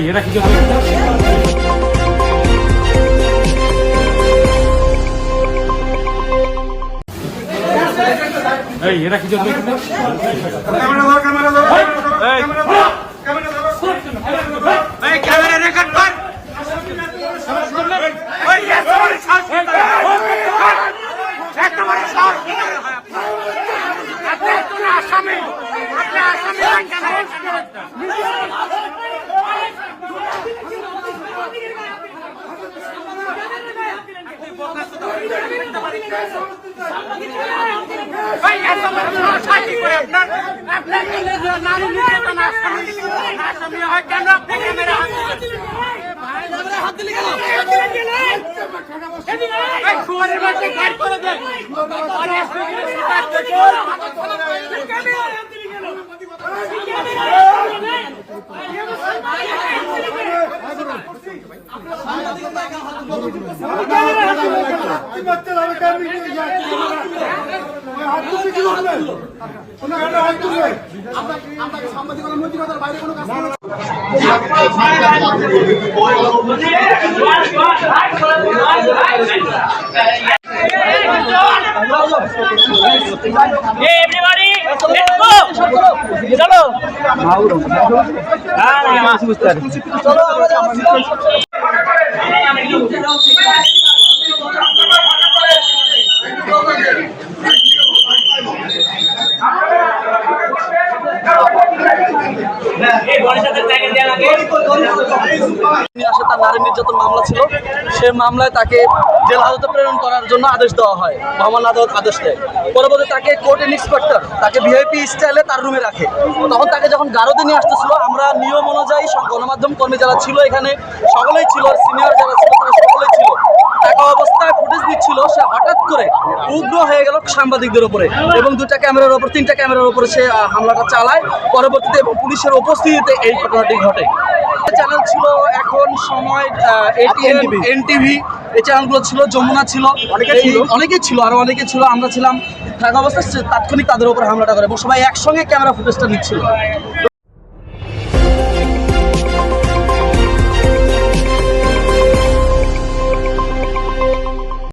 এরা কি এরা কি ক্যামেরা রেকর্ড কর আসামি হয় কেন আপনি ক্যামেরা হাত দিলে কেন শুয়ারের মধ্যে গাড়ি করে দেয় সাংবাদিকতার বাইরে কোনো কাজ everybody let's go চলো চলো তার নারী নির্যাতন মামলা ছিল, সেই মামলায় তাকে জেল হাজতে প্রেরণ করার জন্য আদেশ দেওয়া হয়, মহামান্য আদালত আদেশ দেয়। পরবর্তী তাকে কোর্ট ইন্সপেক্টর তাকে ভিআইপি স্টাইলে তার রুমে রাখে। তখন তাকে যখন গারদে নিয়ে আসতেছিল, আমরা নিয়ম অনুযায়ী গণমাধ্যম কর্মী যারা ছিল এখানে সকলেই ছিল, সিনিয়র যারা ছিল তারা সকলেই ছিল। থাকা অবস্থায় ফুটেজ দিচ্ছিল, সে হঠাৎ করে উগ্র হয়ে গেল সাংবাদিকদের উপরে এবং তিনটা ক্যামেরার উপরে সে হামলাটা চালায়। পরবর্তীতে এবং পুলিশের উপস্থিতিতে এই ঘটনাটি ঘটে। চ্যানেল ছিল এখন সময়, এনটিভি, এই চ্যানেলগুলো ছিল, যমুনা ছিল, অনেকেই ছিল, আরো অনেকে ছিল। আমরা ছিলাম থাকা অবস্থায় তাৎক্ষণিক তাদের উপর হামলাটা করে এবং সবাই একসঙ্গে ক্যামেরা ফুটেজটা নিচ্ছিল। তো